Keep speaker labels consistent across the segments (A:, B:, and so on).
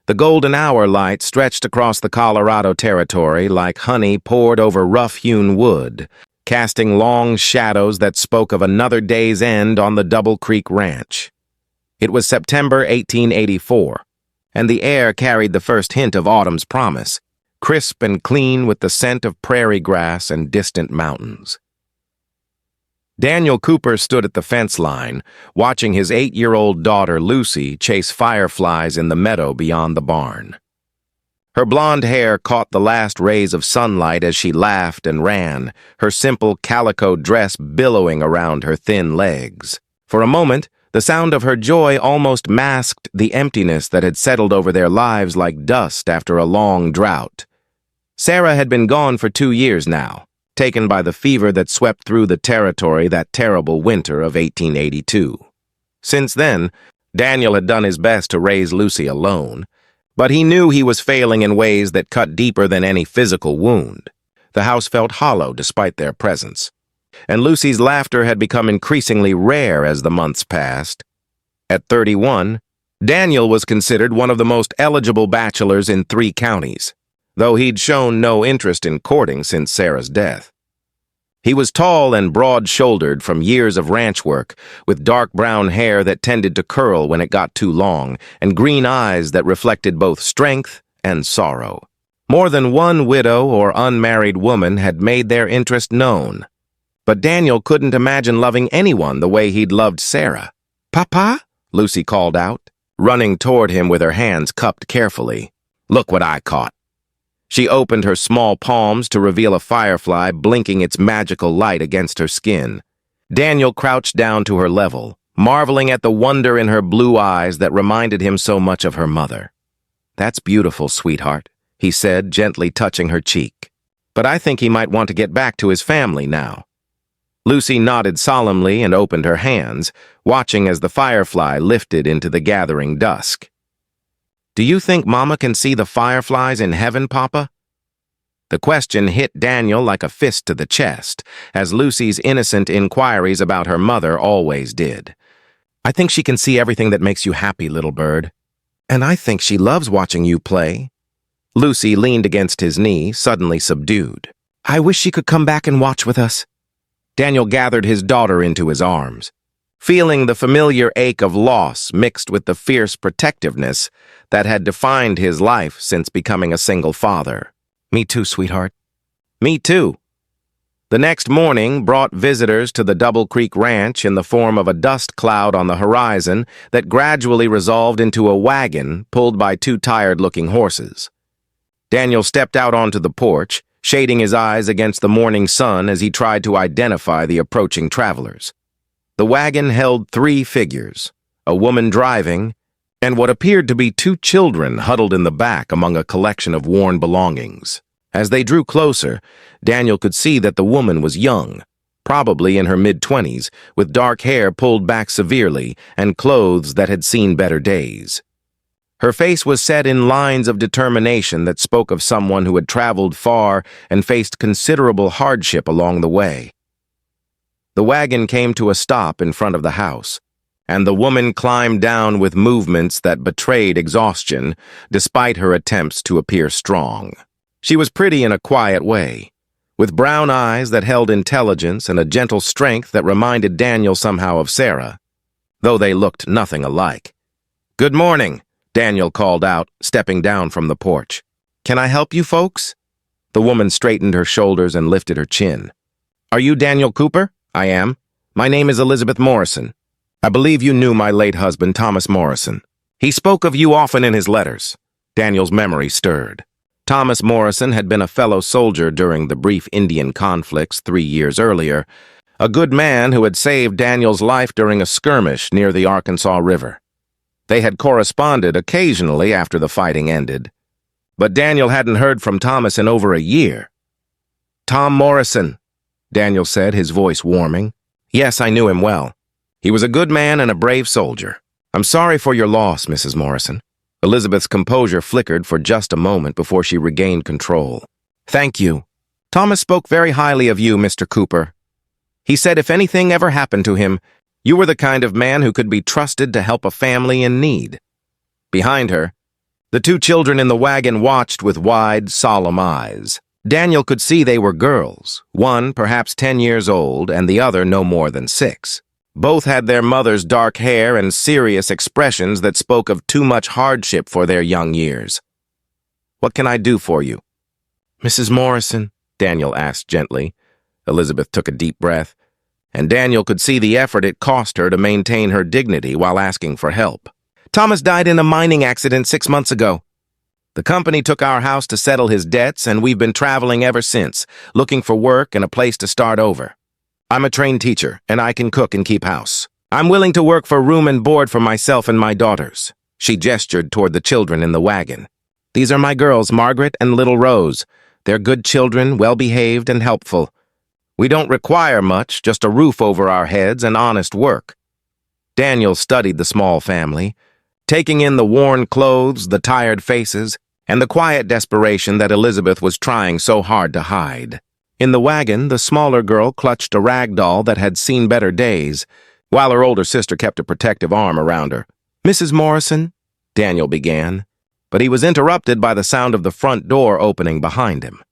A: The golden hour light stretched across the Colorado Territory like honey poured over rough-hewn wood, casting long shadows that spoke of another day's end on the Double Creek Ranch. It was September 1884, and the air carried the first hint of autumn's promise, crisp and clean with the scent of prairie grass and distant mountains. Daniel Cooper stood at the fence line, watching his 8-year-old daughter Lucy chase fireflies in the meadow beyond the barn. Her blonde hair caught the last rays of sunlight as she laughed and ran, her simple calico dress billowing around her thin legs. For a moment, the sound of her joy almost masked the emptiness that had settled over their lives like dust after a long drought. Sarah had been gone for 2 years now, taken by the fever that swept through the territory that terrible winter of 1882. Since then, Daniel had done his best to raise Lucy alone, but he knew he was failing in ways that cut deeper than any physical wound. The house felt hollow despite their presence, and Lucy's laughter had become increasingly rare as the months passed. At 31, Daniel was considered one of the most eligible bachelors in 3 counties, though he'd shown no interest in courting since Sarah's death. He was tall and broad-shouldered from years of ranch work, with dark brown hair that tended to curl when it got too long, and green eyes that reflected both strength and sorrow. More than one widow or unmarried woman had made their interest known, but Daniel couldn't imagine loving anyone the way he'd loved Sarah. "Papa?" Lucy called out, running toward him with her hands cupped carefully. "Look what I caught." She opened her small palms to reveal a firefly blinking its magical light against her skin. Daniel crouched down to her level, marveling at the wonder in her blue eyes that reminded him so much of her mother. "That's beautiful, sweetheart," he said, gently touching her cheek. "But I think he might want to get back to his family now." Lucy nodded solemnly and opened her hands, watching as the firefly lifted into the gathering dusk. "Do you think Mama can see the fireflies in heaven, Papa?" The question hit Daniel like a fist to the chest, as Lucy's innocent inquiries about her mother always did. "I think she can see everything that makes you happy, little bird. And I think she loves watching you play." Lucy leaned against his knee, suddenly subdued. "I wish she could come back and watch with us." Daniel gathered his daughter into his arms, feeling the familiar ache of loss mixed with the fierce protectiveness that had defined his life since becoming a single father. "Me too, sweetheart." "Me too." The next morning brought visitors to the Double Creek Ranch in the form of a dust cloud on the horizon that gradually resolved into a wagon pulled by 2 tired-looking horses. Daniel stepped out onto the porch, shading his eyes against the morning sun as he tried to identify the approaching travelers. The wagon held 3 figures, a woman driving, and what appeared to be 2 children huddled in the back among a collection of worn belongings. As they drew closer, Daniel could see that the woman was young, probably in her mid-20s, with dark hair pulled back severely and clothes that had seen better days. Her face was set in lines of determination that spoke of someone who had traveled far and faced considerable hardship along the way. The wagon came to a stop in front of the house, and the woman climbed down with movements that betrayed exhaustion, despite her attempts to appear strong. She was pretty in a quiet way, with brown eyes that held intelligence and a gentle strength that reminded Daniel somehow of Sarah, though they looked nothing alike. "Good morning," Daniel called out, stepping down from the porch. "Can I help you folks?" The woman straightened her shoulders and lifted her chin. "Are you Daniel Cooper?" "I am. My name is Elizabeth Morrison. I believe you knew my late husband, Thomas Morrison. He spoke of you often in his letters." Daniel's memory stirred. Thomas Morrison had been a fellow soldier during the brief Indian conflicts 3 years earlier, a good man who had saved Daniel's life during a skirmish near the Arkansas River. They had corresponded occasionally after the fighting ended, but Daniel hadn't heard from Thomas in over a year. "Tom Morrison," Daniel said, his voice warming. "Yes, I knew him well. He was a good man and a brave soldier. I'm sorry for your loss, Mrs. Morrison." Elizabeth's composure flickered for just a moment before she regained control. "Thank you. Thomas spoke very highly of you, Mr. Cooper. He said if anything ever happened to him, you were the kind of man who could be trusted to help a family in need." Behind her, The two children in the wagon watched with wide, solemn eyes. Daniel could see they were girls, one perhaps 10 years old and the other no more than 6. Both had their mother's dark hair and serious expressions that spoke of too much hardship for their young years. "What can I do for you?" "Mrs. Morrison," Daniel asked gently. Elizabeth took a deep breath, and Daniel could see the effort it cost her to maintain her dignity while asking for help. "Thomas died in a mining accident 6 months ago. The company took our house to settle his debts, and we've been traveling ever since, looking for work and a place to start over. I'm a trained teacher, and I can cook and keep house. I'm willing to work for room and board for myself and my daughters." She gestured toward the children in the wagon. "These are my girls, Margaret and little Rose. They're good children, well-behaved and helpful. We don't require much, just a roof over our heads and honest work." Daniel studied the small family, taking in the worn clothes, the tired faces, and the quiet desperation that Elizabeth was trying so hard to hide. In the wagon, the smaller girl clutched a rag doll that had seen better days, while her older sister kept a protective arm around her. "Mrs. Morrison," Daniel began, but he was interrupted by the sound of the front door opening behind him.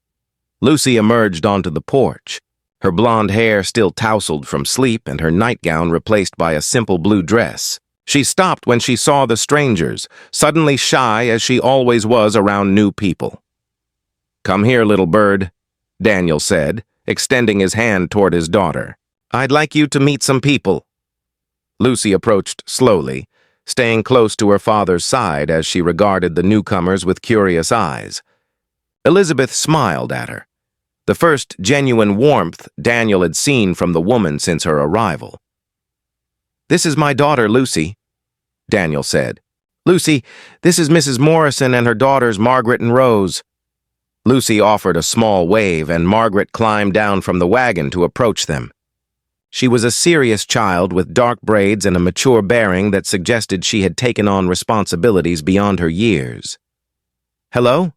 A: Lucy emerged onto the porch, her blonde hair still tousled from sleep and her nightgown replaced by a simple blue dress. She stopped when she saw the strangers, suddenly shy as she always was around new people. "Come here, little bird," Daniel said, extending his hand toward his daughter. "I'd like you to meet some people." Lucy approached slowly, staying close to her father's side as she regarded the newcomers with curious eyes. Elizabeth smiled at her, the first genuine warmth Daniel had seen from the woman since her arrival. "This is my daughter, Lucy," Daniel said. "Lucy, this is Mrs. Morrison and her daughters, Margaret and Rose." Lucy offered a small wave, and Margaret climbed down from the wagon to approach them. She was a serious child with dark braids and a mature bearing that suggested she had taken on responsibilities beyond her years. "Hello,"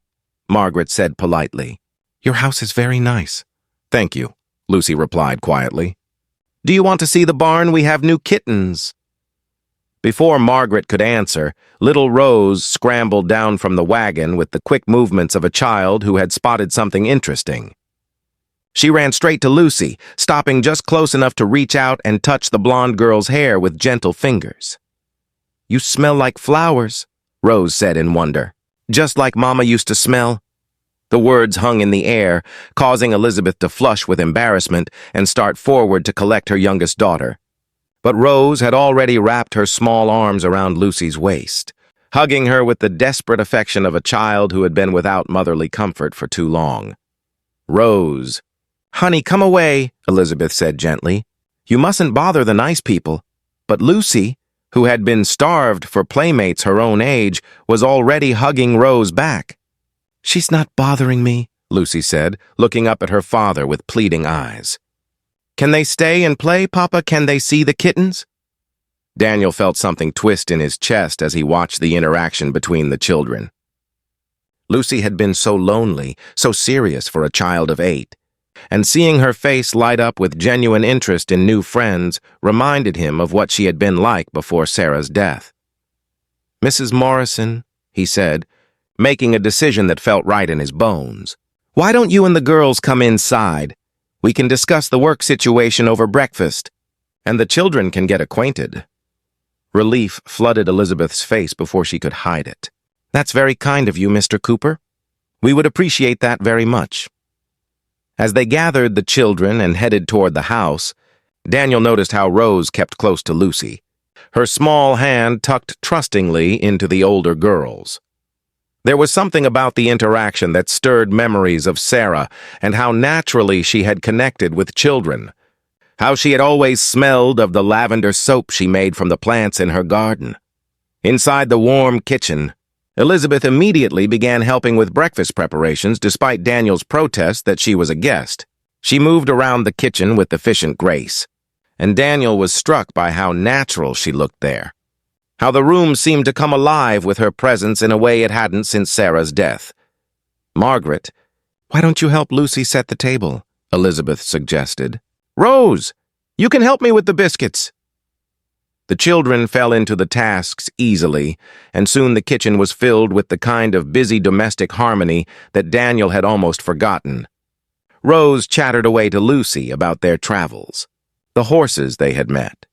A: Margaret said politely. "Your house is very nice." "Thank you," Lucy replied quietly. "Do you want to see the barn? We have new kittens." Before Margaret could answer, little Rose scrambled down from the wagon with the quick movements of a child who had spotted something interesting. She ran straight to Lucy, stopping just close enough to reach out and touch the blonde girl's hair with gentle fingers. "You smell like flowers," Rose said in wonder. "Just like Mama used to smell." The words hung in the air, causing Elizabeth to flush with embarrassment and start forward to collect her youngest daughter. But Rose had already wrapped her small arms around Lucy's waist, hugging her with the desperate affection of a child who had been without motherly comfort for too long. "Rose." "Honey, come away," Elizabeth said gently. "You mustn't bother the nice people." But Lucy, who had been starved for playmates her own age, was already hugging Rose back. "She's not bothering me," Lucy said, looking up at her father with pleading eyes. "Can they stay and play, Papa? Can they see the kittens?" Daniel felt something twist in his chest as he watched the interaction between the children. Lucy had been so lonely, so serious for a child of 8, and seeing her face light up with genuine interest in new friends reminded him of what she had been like before Sarah's death. "Mrs. Morrison," he said, making a decision that felt right in his bones, "why don't you and the girls come inside? We can discuss the work situation over breakfast, and the children can get acquainted." Relief flooded Elizabeth's face before she could hide it. "That's very kind of you, Mr. Cooper. We would appreciate that very much." As they gathered the children and headed toward the house, Daniel noticed how Rose kept close to Lucy, her small hand tucked trustingly into the older girl's. There was something about the interaction that stirred memories of Sarah and how naturally she had connected with children, how she had always smelled of the lavender soap she made from the plants in her garden. Inside the warm kitchen, Elizabeth immediately began helping with breakfast preparations despite Daniel's protest that she was a guest. She moved around the kitchen with efficient grace, and Daniel was struck by how natural she looked there, how the room seemed to come alive with her presence in a way it hadn't since Sarah's death. "Margaret, why don't you help Lucy set the table?" Elizabeth suggested. "Rose, you can help me with the biscuits." The children fell into the tasks easily, and soon the kitchen was filled with the kind of busy domestic harmony that Daniel had almost forgotten. Rose chattered away to Lucy about their travels, the horses they had met,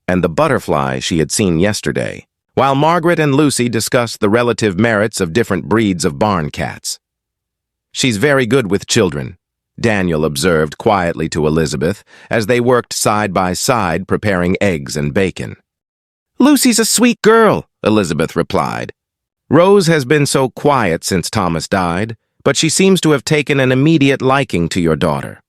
A: and the butterfly she had seen yesterday, while Margaret and Lucy discussed the relative merits of different breeds of barn cats. "She's very good with children," Daniel observed quietly to Elizabeth as they worked side by side preparing eggs and bacon. "Lucy's a sweet girl," Elizabeth replied. "Rose has been so quiet since Thomas died, but she seems to have taken an immediate liking to your daughter."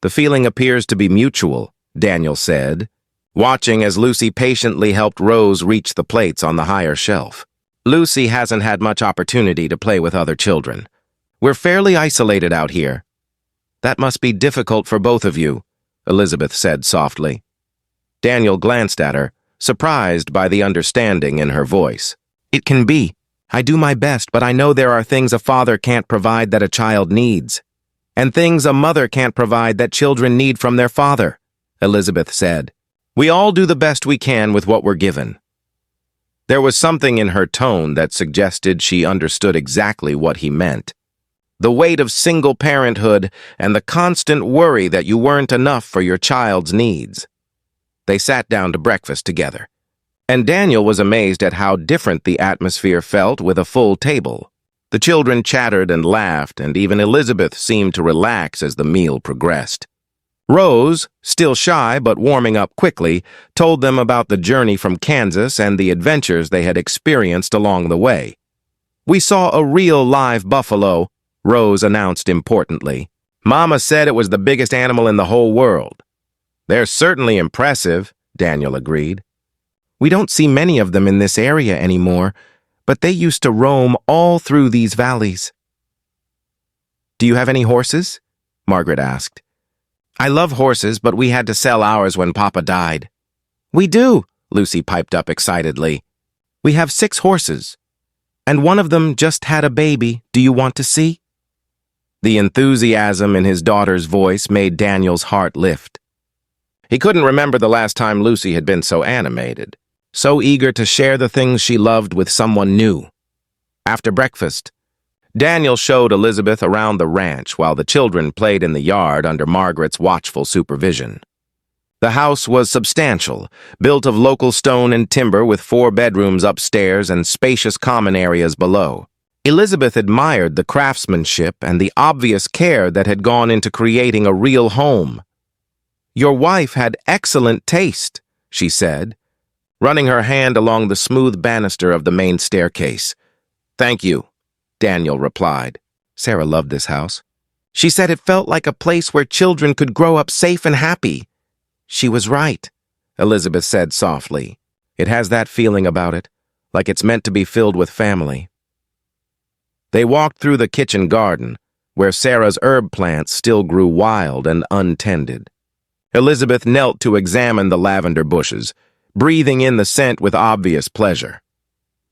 A: "The feeling appears to be mutual," Daniel said, watching as Lucy patiently helped Rose reach the plates on the higher shelf. "Lucy hasn't had much opportunity to play with other children. We're fairly isolated out here." "That must be difficult for both of you," Elizabeth said softly. Daniel glanced at her, surprised by the understanding in her voice. "It can be. I do my best, but I know there are things a father can't provide that a child needs, and things a mother can't provide that children need from their father," Elizabeth said. "We all do the best we can with what we're given." There was something in her tone that suggested she understood exactly what he meant. The weight of single parenthood and the constant worry that you weren't enough for your child's needs. They sat down to breakfast together, and Daniel was amazed at how different the atmosphere felt with a full table. The children chattered and laughed, and even Elizabeth seemed to relax as the meal progressed. Rose, still shy but warming up quickly, told them about the journey from Kansas and the adventures they had experienced along the way. "We saw a real live buffalo," Rose announced importantly. "Mama said it was the biggest animal in the whole world." "They're certainly impressive," Daniel agreed. "We don't see many of them in this area anymore, but they used to roam all through these valleys." "Do you have any horses?" Margaret asked. "I love horses, but we had to sell ours when Papa died." "We do," Lucy piped up excitedly. "We have 6 horses, and one of them just had a baby. Do you want to see?" The enthusiasm in his daughter's voice made Daniel's heart lift. He couldn't remember the last time Lucy had been so animated, so eager to share the things she loved with someone new. After breakfast, Daniel showed Elizabeth around the ranch while the children played in the yard under Margaret's watchful supervision. The house was substantial, built of local stone and timber with 4 bedrooms upstairs and spacious common areas below. Elizabeth admired the craftsmanship and the obvious care that had gone into creating a real home. "Your wife had excellent taste," she said, running her hand along the smooth banister of the main staircase. "Thank you," Daniel replied. Sarah loved this house. "She said it felt like a place where children could grow up safe and happy." "She was right," Elizabeth said softly. "It has that feeling about it, like it's meant to be filled with family." They walked through the kitchen garden, where Sarah's herb plants still grew wild and untended. Elizabeth knelt to examine the lavender bushes, breathing in the scent with obvious pleasure.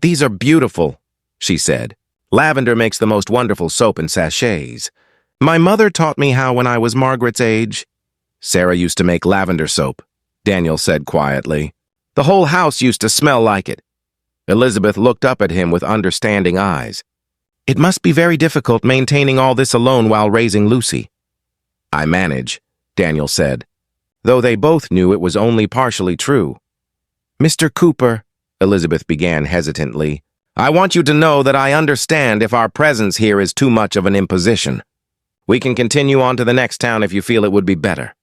A: "These are beautiful," she said. "Lavender makes the most wonderful soap and sachets. My mother taught me how when I was Margaret's age." "Sarah used to make lavender soap," Daniel said quietly. "The whole house used to smell like it." Elizabeth looked up at him with understanding eyes. "It must be very difficult maintaining all this alone while raising Lucy." "I manage," Daniel said, though they both knew it was only partially true. "Mr. Cooper," Elizabeth began hesitantly, "I want you to know that I understand if our presence here is too much of an imposition. We can continue on to the next town if you feel it would be better."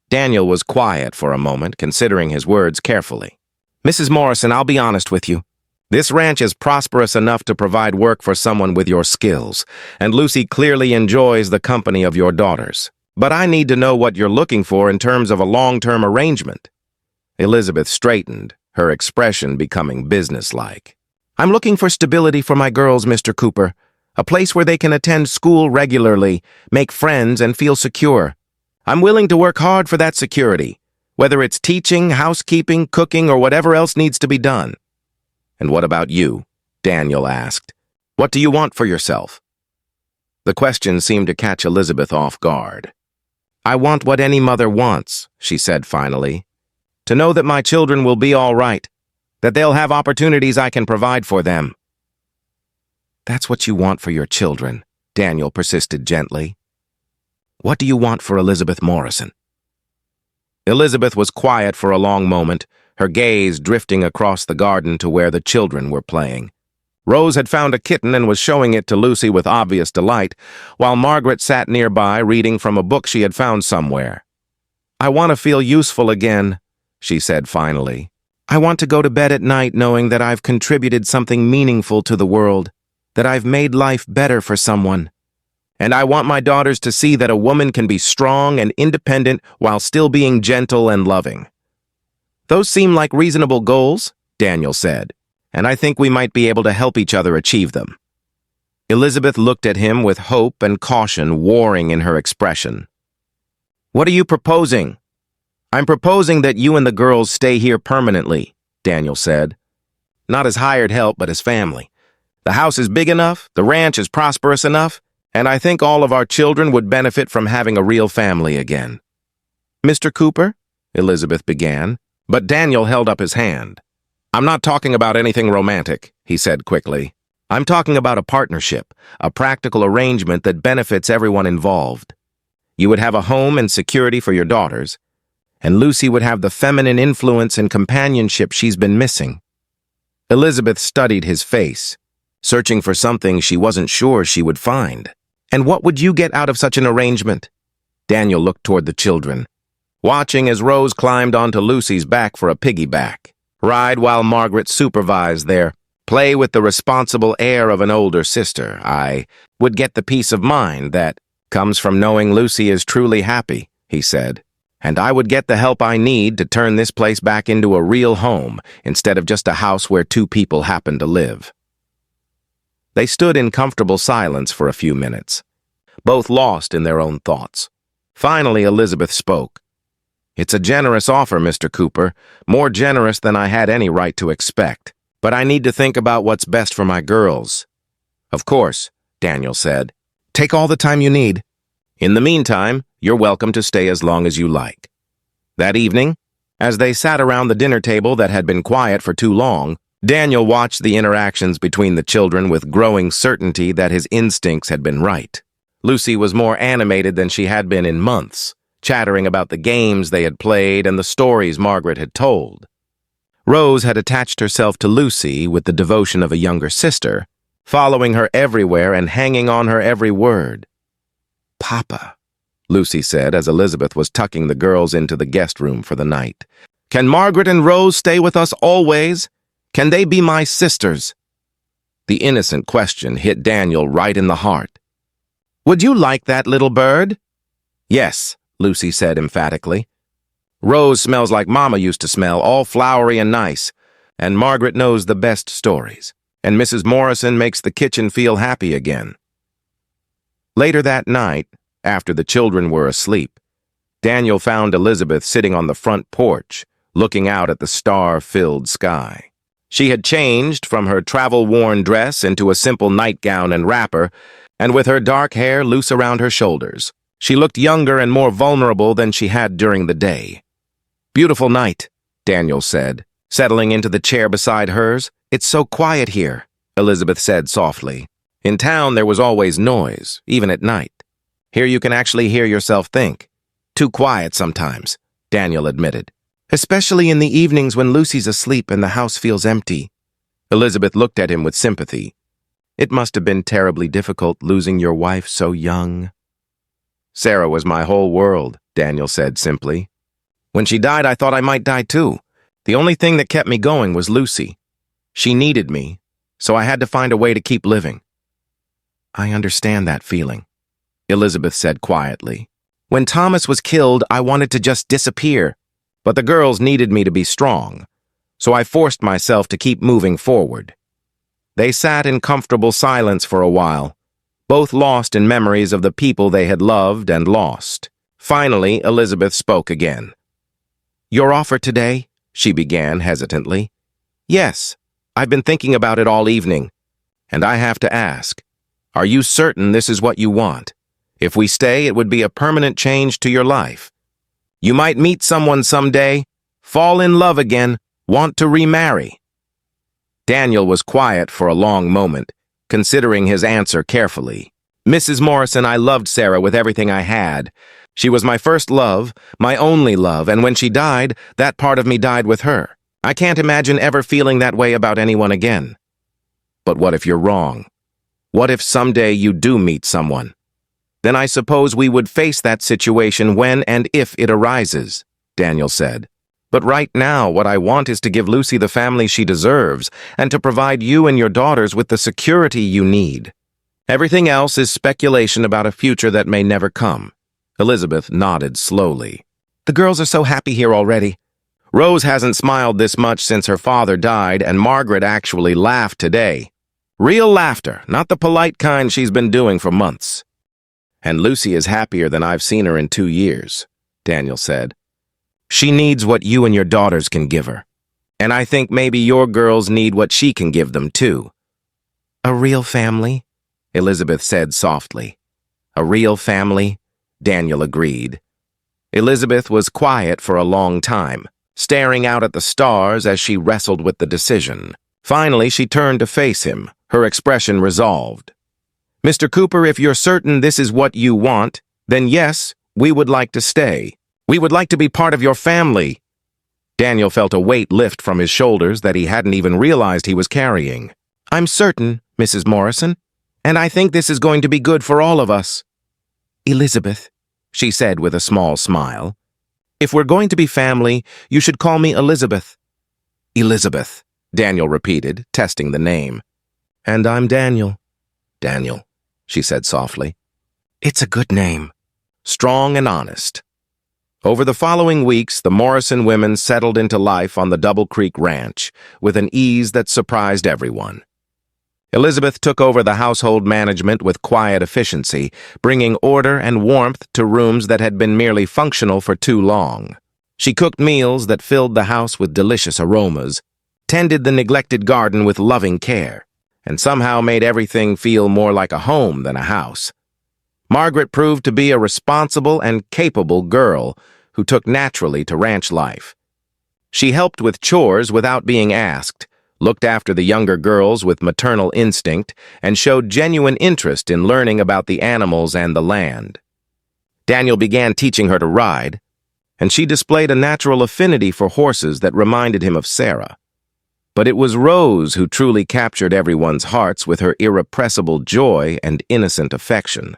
A: Daniel was quiet for a moment, considering his words carefully. "Mrs. Morrison, I'll be honest with you. This ranch is prosperous enough to provide work for someone with your skills, and Lucy clearly enjoys the company of your daughters. But I need to know what you're looking for in terms of a long-term arrangement." Elizabeth straightened, her expression becoming businesslike. "I'm looking for stability for my girls, Mr. Cooper. A place where they can attend school regularly, make friends, and feel secure. I'm willing to work hard for that security, whether it's teaching, housekeeping, cooking, or whatever else needs to be done." "And what about you?" Daniel asked. "What do you want for yourself?" The question seemed to catch Elizabeth off guard. "I want what any mother wants," she said finally. To know that my children will be all right, that they'll have opportunities I can provide for them." "That's what you want for your children," Daniel persisted gently. "What do you want for Elizabeth Morrison?" Elizabeth was quiet for a long moment, her gaze drifting across the garden to where the children were playing. Rose had found a kitten and was showing it to Lucy with obvious delight, while Margaret sat nearby reading from a book she had found somewhere. "I want to feel useful again," she said finally. "I want to go to bed at night knowing that I've contributed something meaningful to the world, that I've made life better for someone. And I want my daughters to see that a woman can be strong and independent while still being gentle and loving." "Those seem like reasonable goals," Daniel said, "and I think we might be able to help each other achieve them." Elizabeth looked at him with hope and caution warring in her expression. "What are you proposing?" "I'm proposing that you and the girls stay here permanently," Daniel said. "Not as hired help, but as family. The house is big enough, the ranch is prosperous enough, and I think all of our children would benefit from having a real family again." "Mr. Cooper?" Elizabeth began, but Daniel held up his hand. "I'm not talking about anything romantic," he said quickly. "I'm talking about a partnership, a practical arrangement that benefits everyone involved. You would have a home and security for your daughters, and Lucy would have the feminine influence and companionship she's been missing." Elizabeth studied his face, searching for something she wasn't sure she would find. "And what would you get out of such an arrangement?" Daniel looked toward the children, watching as Rose climbed onto Lucy's back for a piggyback ride while Margaret supervised their play with the responsible air of an older sister. "I would get the peace of mind that comes from knowing Lucy is truly happy," he said. "And I would get the help I need to turn this place back into a real home instead of just a house where two people happen to live." They stood in comfortable silence for a few minutes, both lost in their own thoughts. Finally, Elizabeth spoke. "It's a generous offer, Mr. Cooper, more generous than I had any right to expect. But I need to think about what's best for my girls." "Of course," Daniel said. "Take all the time you need. In the meantime, you're welcome to stay as long as you like." That evening, as they sat around the dinner table that had been quiet for too long, Daniel watched the interactions between the children with growing certainty that his instincts had been right. Lucy was more animated than she had been in months, chattering about the games they had played and the stories Margaret had told. Rose had attached herself to Lucy with the devotion of a younger sister, following her everywhere and hanging on her every word. "Papa," Lucy said as Elizabeth was tucking the girls into the guest room for the night. "Can Margaret and Rose stay with us always? Can they be my sisters?" The innocent question hit Daniel right in the heart. "Would you like that, little bird?" "Yes," Lucy said emphatically. "Rose smells like Mama used to smell, all flowery and nice, and Margaret knows the best stories, and Mrs. Morrison makes the kitchen feel happy again." Later that night, after the children were asleep, Daniel found Elizabeth sitting on the front porch, looking out at the star-filled sky. She had changed from her travel-worn dress into a simple nightgown and wrapper, and with her dark hair loose around her shoulders, she looked younger and more vulnerable than she had during the day. "Beautiful night," Daniel said, settling into the chair beside hers. "It's so quiet here," Elizabeth said softly. "In town there was always noise, even at night. Here you can actually hear yourself think. Too quiet sometimes," Daniel admitted. "Especially in the evenings when Lucy's asleep and the house feels empty." Elizabeth looked at him with sympathy. "It must have been terribly difficult losing your wife so young." "Sarah was my whole world," Daniel said simply. "When she died, I thought I might die too. The only thing that kept me going was Lucy. She needed me, so I had to find a way to keep living." "I understand that feeling," Elizabeth said quietly. "When Thomas was killed, I wanted to just disappear. But the girls needed me to be strong, so I forced myself to keep moving forward." They sat in comfortable silence for a while, both lost in memories of the people they had loved and lost. Finally, Elizabeth spoke again. "Your offer today?" she began hesitantly. "Yes, I've been thinking about it all evening, and I have to ask, are you certain this is what you want? If we stay, it would be a permanent change to your life. You might meet someone someday, fall in love again, want to remarry? Daniel was quiet for a long moment, considering his answer carefully. Mrs. Morrison, I loved Sarah with everything I had. She was my first love, my only love, and when she died, that part of me died with her. I can't imagine ever feeling that way about anyone again. But what if you're wrong? What if someday you do meet someone? Then I suppose we would face that situation when and if it arises, Daniel said. But right now, what I want is to give Lucy the family she deserves and to provide you and your daughters with the security you need. Everything else is speculation about a future that may never come. Elizabeth nodded slowly. The girls are so happy here already. Rose hasn't smiled this much since her father died, and Margaret actually laughed today. Real laughter, not the polite kind she's been doing for months. And Lucy is happier than I've seen her in 2 years, Daniel said. She needs what you and your daughters can give her. And I think maybe your girls need what she can give them, too. A real family? Elizabeth said softly. A real family? Daniel agreed. Elizabeth was quiet for a long time, staring out at the stars as she wrestled with the decision. Finally, she turned to face him, her expression resolved. Mr. Cooper, if you're certain this is what you want, then yes, we would like to stay. We would like to be part of your family. Daniel felt a weight lift from his shoulders that he hadn't even realized he was carrying. I'm certain, Mrs. Morrison, and I think this is going to be good for all of us. Elizabeth, she said with a small smile. If we're going to be family, you should call me Elizabeth. Elizabeth, Daniel repeated, testing the name. And I'm Daniel. Daniel, she said softly. It's a good name. Strong and honest. Over the following weeks, the Morrison women settled into life on the Double Creek Ranch with an ease that surprised everyone. Elizabeth took over the household management with quiet efficiency, bringing order and warmth to rooms that had been merely functional for too long. She cooked meals that filled the house with delicious aromas, tended the neglected garden with loving care, and somehow made everything feel more like a home than a house. Margaret proved to be a responsible and capable girl who took naturally to ranch life. She helped with chores without being asked, looked after the younger girls with maternal instinct, and showed genuine interest in learning about the animals and the land. Daniel began teaching her to ride, and she displayed a natural affinity for horses that reminded him of Sarah. But it was Rose who truly captured everyone's hearts with her irrepressible joy and innocent affection.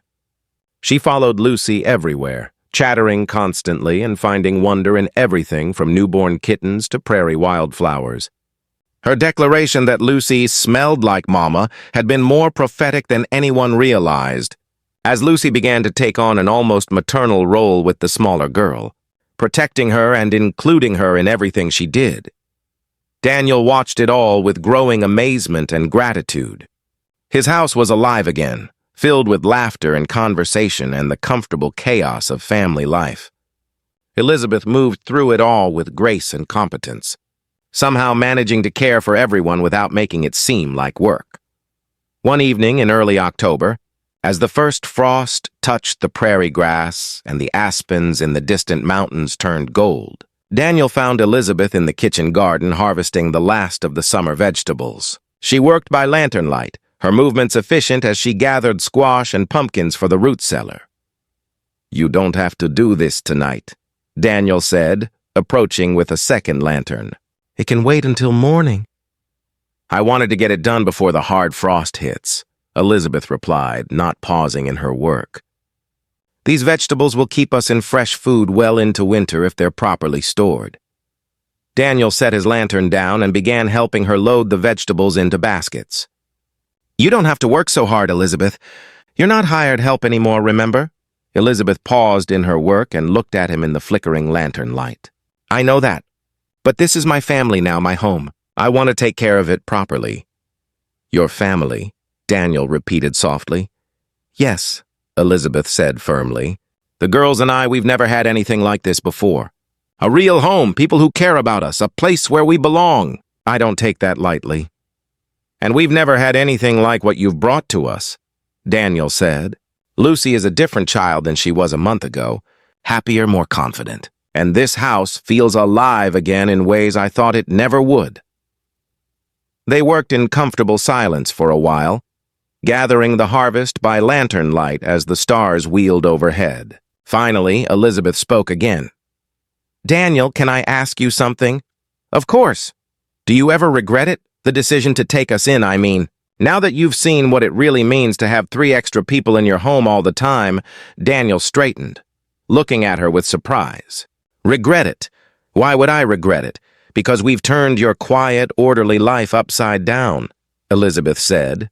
A: She followed Lucy everywhere, chattering constantly and finding wonder in everything from newborn kittens to prairie wildflowers. Her declaration that Lucy smelled like Mama had been more prophetic than anyone realized, as Lucy began to take on an almost maternal role with the smaller girl, protecting her and including her in everything she did. Daniel watched it all with growing amazement and gratitude. His house was alive again, filled with laughter and conversation and the comfortable chaos of family life. Elizabeth moved through it all with grace and competence, somehow managing to care for everyone without making it seem like work. One evening in early October, as the first frost touched the prairie grass and the aspens in the distant mountains turned gold, Daniel found Elizabeth in the kitchen garden harvesting the last of the summer vegetables. She worked by lantern light, her movements efficient as she gathered squash and pumpkins for the root cellar. You don't have to do this tonight, Daniel said, approaching with a second lantern. It can wait until morning. I wanted to get it done before the hard frost hits, Elizabeth replied, not pausing in her work. These vegetables will keep us in fresh food well into winter if they're properly stored. Daniel set his lantern down and began helping her load the vegetables into baskets. You don't have to work so hard, Elizabeth. You're not hired help anymore, remember? Elizabeth paused in her work and looked at him in the flickering lantern light. I know that. But this is my family now, my home. I want to take care of it properly. Your family, Daniel repeated softly. Yes, Elizabeth said firmly. The girls and I, we've never had anything like this before. A real home, people who care about us, a place where we belong. I don't take that lightly. And we've never had anything like what you've brought to us, Daniel said. Lucy is a different child than she was a month ago, happier, more confident. and this house feels alive again in ways I thought it never would." They worked in comfortable silence for a while, gathering the harvest by lantern light as the stars wheeled overhead. Finally, Elizabeth spoke again. "Daniel, can I ask you something?" "Of course. Do you ever regret it? The decision to take us in, I mean. Now that you've seen what it really means to have 3 extra people in your home all the time," Daniel straightened, looking at her with surprise. "Regret it? Why would I regret it? Because we've turned your quiet, orderly life upside down," Elizabeth said.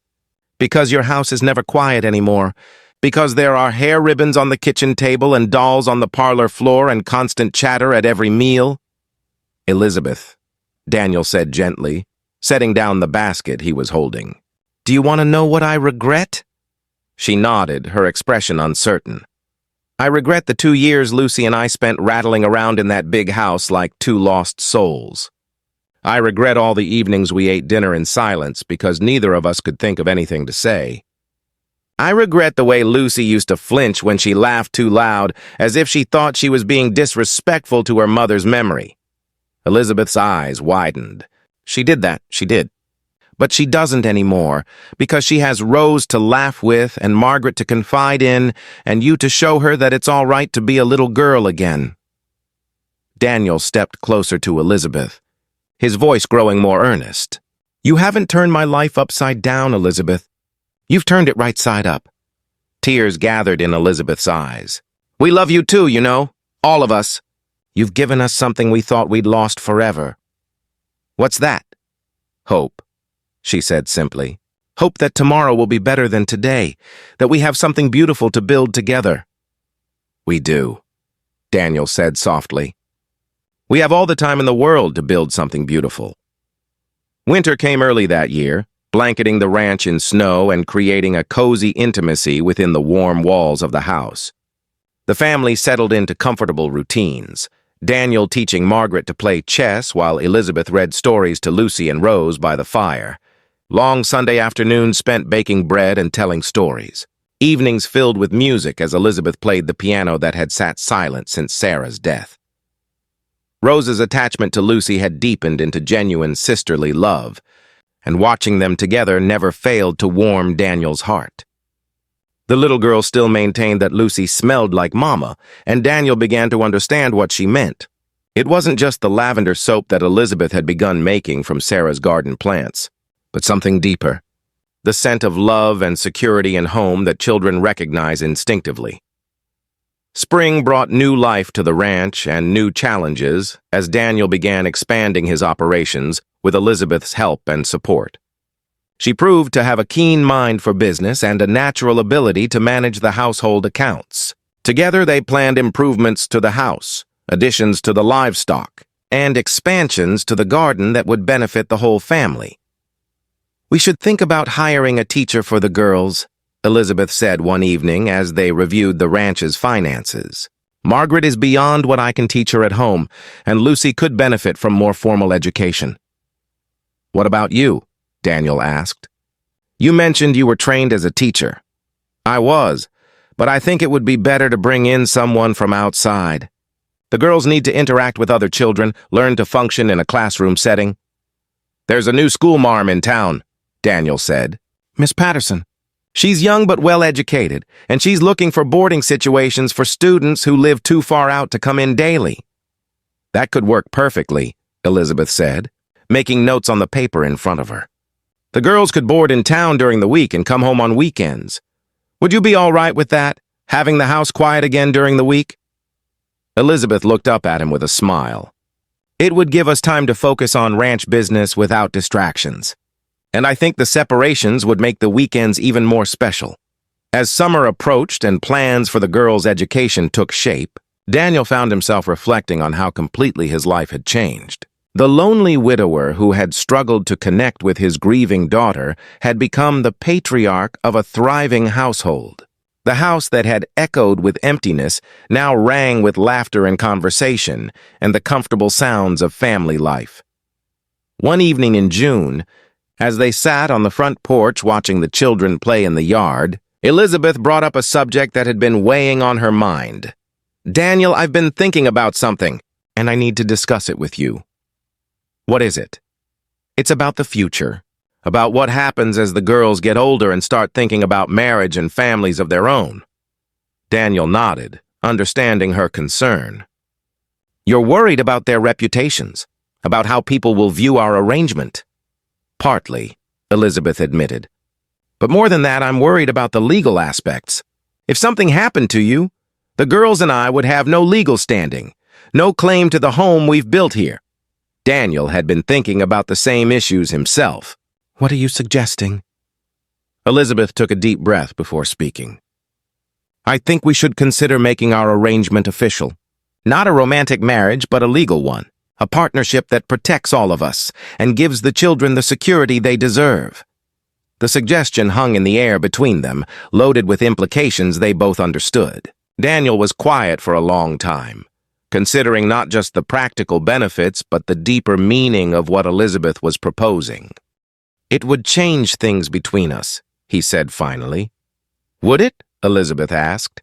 A: "Because your house is never quiet anymore. Because there are hair ribbons on the kitchen table and dolls on the parlor floor and constant chatter at every meal." "Elizabeth," Daniel said gently, setting down the basket he was holding. "Do you want to know what I regret?" She nodded, her expression uncertain. "I regret the 2 years Lucy and I spent rattling around in that big house like 2 lost souls. I regret all the evenings we ate dinner in silence because neither of us could think of anything to say. I regret the way Lucy used to flinch when she laughed too loud, as if she thought she was being disrespectful to her mother's memory." Elizabeth's eyes widened. "She did that, she did. But she doesn't anymore, because she has Rose to laugh with and Margaret to confide in, and you to show her that it's all right to be a little girl again." Daniel stepped closer to Elizabeth, his voice growing more earnest. "You haven't turned my life upside down, Elizabeth. You've turned it right side up." Tears gathered in Elizabeth's eyes. "We love you too, you know, all of us. You've given us something we thought we'd lost forever." "What's that?" "Hope," she said simply. "Hope that tomorrow will be better than today, that we have something beautiful to build together." "We do," Daniel said softly. "We have all the time in the world to build something beautiful." Winter came early that year, blanketing the ranch in snow and creating a cozy intimacy within the warm walls of the house. The family settled into comfortable routines, Daniel teaching Margaret to play chess while Elizabeth read stories to Lucy and Rose by the fire. Long Sunday afternoons spent baking bread and telling stories. Evenings filled with music as Elizabeth played the piano that had sat silent since Sarah's death. Rose's attachment to Lucy had deepened into genuine sisterly love, and watching them together never failed to warm Daniel's heart. The little girl still maintained that Lucy smelled like Mama, and Daniel began to understand what she meant. It wasn't just the lavender soap that Elizabeth had begun making from Sarah's garden plants, but something deeper, the scent of love and security in home that children recognize instinctively. Spring brought new life to the ranch and new challenges as Daniel began expanding his operations with Elizabeth's help and support. She proved to have a keen mind for business and a natural ability to manage the household accounts. Together they planned improvements to the house, additions to the livestock, and expansions to the garden that would benefit the whole family. "We should think about hiring a teacher for the girls," Elizabeth said one evening as they reviewed the ranch's finances. "Margaret is beyond what I can teach her at home, and Lucy could benefit from more formal education." "What about you?" Daniel asked. "You mentioned you were trained as a teacher." "I was, but I think it would be better to bring in someone from outside. The girls need to interact with other children, learn to function in a classroom setting." "There's a new school marm in town," Daniel said. "Miss Patterson. She's young but well-educated, and she's looking for boarding situations for students who live too far out to come in daily." "That could work perfectly," Elizabeth said, making notes on the paper in front of her. "The girls could board in town during the week and come home on weekends. Would you be all right with that, having the house quiet again during the week?" Elizabeth looked up at him with a smile. "It would give us time to focus on ranch business without distractions. And I think the separations would make the weekends even more special." As summer approached and plans for the girls' education took shape, Daniel found himself reflecting on how completely his life had changed. The lonely widower who had struggled to connect with his grieving daughter had become the patriarch of a thriving household. The house that had echoed with emptiness now rang with laughter and conversation and the comfortable sounds of family life. One evening in June, as they sat on the front porch watching the children play in the yard, Elizabeth brought up a subject that had been weighing on her mind. Daniel, I've been thinking about something, and I need to discuss it with you. What is it? It's about the future, about what happens as the girls get older and start thinking about marriage and families of their own. Daniel nodded, understanding her concern. You're worried about their reputations, about how people will view our arrangement. Partly, Elizabeth admitted. But more than that, I'm worried about the legal aspects. If something happened to you, the girls and I would have no legal standing, no claim to the home we've built here. Daniel had been thinking about the same issues himself. What are you suggesting? Elizabeth took a deep breath before speaking. I think we should consider making our arrangement official. Not a romantic marriage, but a legal one. A partnership that protects all of us and gives the children the security they deserve. The suggestion hung in the air between them, loaded with implications they both understood. Daniel was quiet for a long time, considering not just the practical benefits, but the deeper meaning of what Elizabeth was proposing. It would change things between us, he said finally. Would it? Elizabeth asked.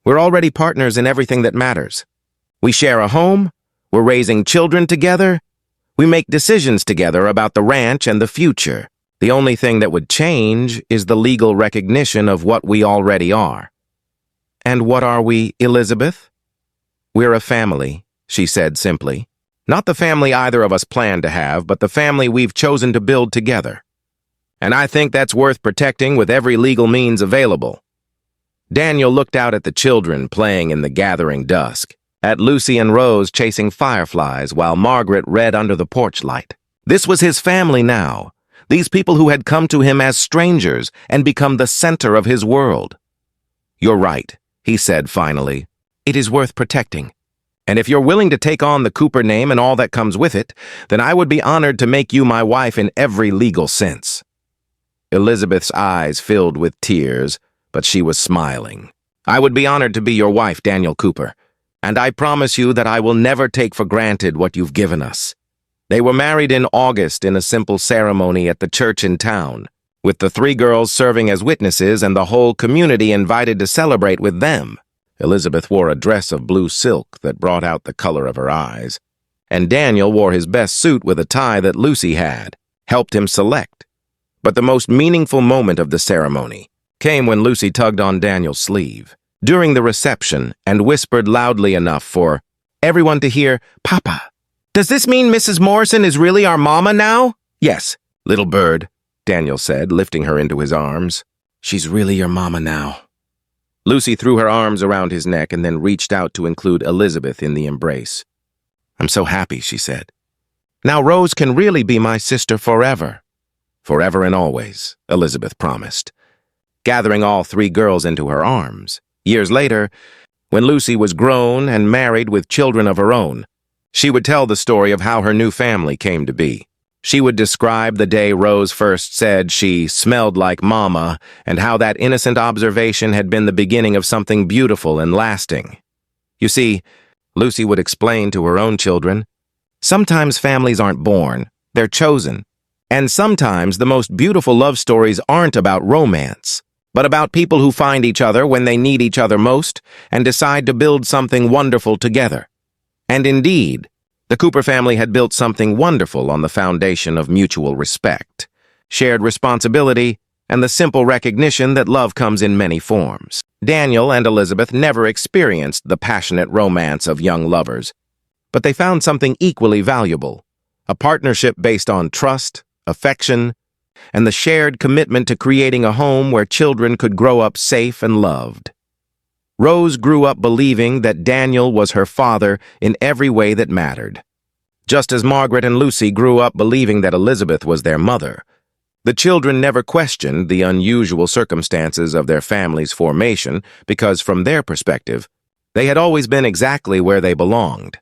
A: We're already partners in everything that matters. We share a home, we're raising children together, we make decisions together about the ranch and the future. The only thing that would change is the legal recognition of what we already are. And what are we, Elizabeth? We're a family, she said simply. Not the family either of us planned to have, but the family we've chosen to build together. And I think that's worth protecting with every legal means available. Daniel looked out at the children playing in the gathering dusk, at Lucy and Rose chasing fireflies while Margaret read under the porch light. This was his family now, these people who had come to him as strangers and become the center of his world. You're right, he said finally. It is worth protecting. And if you're willing to take on the Cooper name and all that comes with it, then I would be honored to make you my wife in every legal sense. Elizabeth's eyes filled with tears, but she was smiling. I would be honored to be your wife, Daniel Cooper, and I promise you that I will never take for granted what you've given us. They were married in August in a simple ceremony at the church in town, with the 3 girls serving as witnesses and the whole community invited to celebrate with them. Elizabeth wore a dress of blue silk that brought out the color of her eyes, and Daniel wore his best suit with a tie that Lucy had, helped him select. But the most meaningful moment of the ceremony came when Lucy tugged on Daniel's sleeve during the reception and whispered loudly enough for everyone to hear, Papa. Does this mean Mrs. Morrison is really our mama now? Yes, little bird, Daniel said, lifting her into his arms. She's really your mama now. Lucy threw her arms around his neck and then reached out to include Elizabeth in the embrace. I'm so happy, she said. Now Rose can really be my sister forever. Forever and always, Elizabeth promised, gathering all 3 girls into her arms. Years later, when Lucy was grown and married with children of her own, she would tell the story of how her new family came to be. She would describe the day Rose first said she smelled like Mama and how that innocent observation had been the beginning of something beautiful and lasting. You see, Lucy would explain to her own children, sometimes families aren't born, they're chosen. And sometimes the most beautiful love stories aren't about romance, but about people who find each other when they need each other most and decide to build something wonderful together. And indeed, the Cooper family had built something wonderful on the foundation of mutual respect, shared responsibility, and the simple recognition that love comes in many forms. Daniel and Elizabeth never experienced the passionate romance of young lovers, but they found something equally valuable, a partnership based on trust, affection, and the shared commitment to creating a home where children could grow up safe and loved. Rose grew up believing that Daniel was her father in every way that mattered, just as Margaret and Lucy grew up believing that Elizabeth was their mother. The children never questioned the unusual circumstances of their family's formation because, from their perspective, they had always been exactly where they belonged.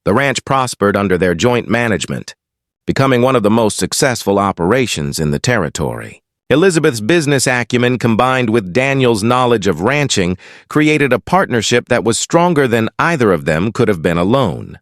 A: The ranch prospered under their joint management, becoming one of the most successful operations in the territory. Elizabeth's business acumen combined with Daniel's knowledge of ranching created a partnership that was stronger than either of them could have been alone.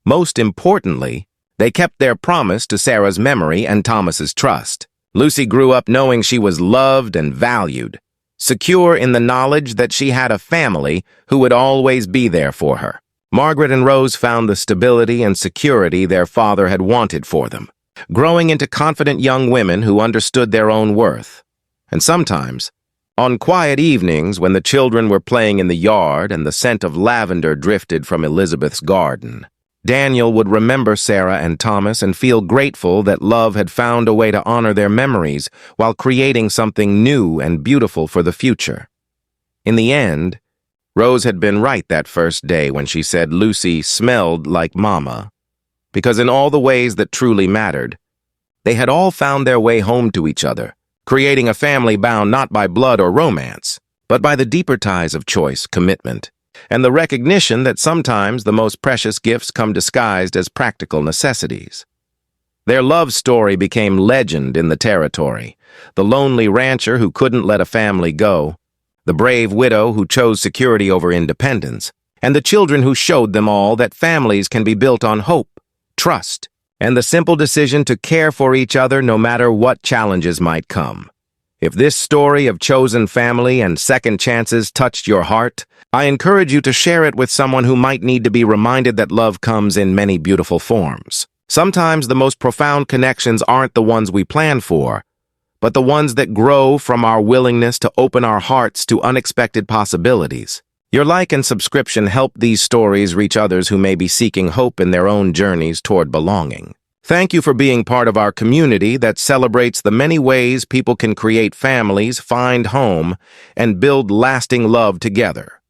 A: Most importantly, they kept their promise to Sarah's memory and Thomas's trust. Lucy grew up knowing she was loved and valued, secure in the knowledge that she had a family who would always be there for her. Margaret and Rose found the stability and security their father had wanted for them, growing into confident young women who understood their own worth. And sometimes, on quiet evenings when the children were playing in the yard and the scent of lavender drifted from Elizabeth's garden, Daniel would remember Sarah and Thomas and feel grateful that love had found a way to honor their memories while creating something new and beautiful for the future. In the end, Rose had been right that first day when she said Lucy smelled like Mama, because in all the ways that truly mattered, they had all found their way home to each other, creating a family bound not by blood or romance, but by the deeper ties of choice, commitment, and the recognition that sometimes the most precious gifts come disguised as practical necessities. Their love story became legend in the territory: the lonely rancher who couldn't let a family go, the brave widow who chose security over independence, and the children who showed them all that families can be built on hope, trust, and the simple decision to care for each other no matter what challenges might come. If this story of chosen family and second chances touched your heart, I encourage you to share it with someone who might need to be reminded that love comes in many beautiful forms. Sometimes the most profound connections aren't the ones we plan for, but the ones that grow from our willingness to open our hearts to unexpected possibilities. Your like and subscription help these stories reach others who may be seeking hope in their own journeys toward belonging. Thank you for being part of our community that celebrates the many ways people can create families, find home, and build lasting love together.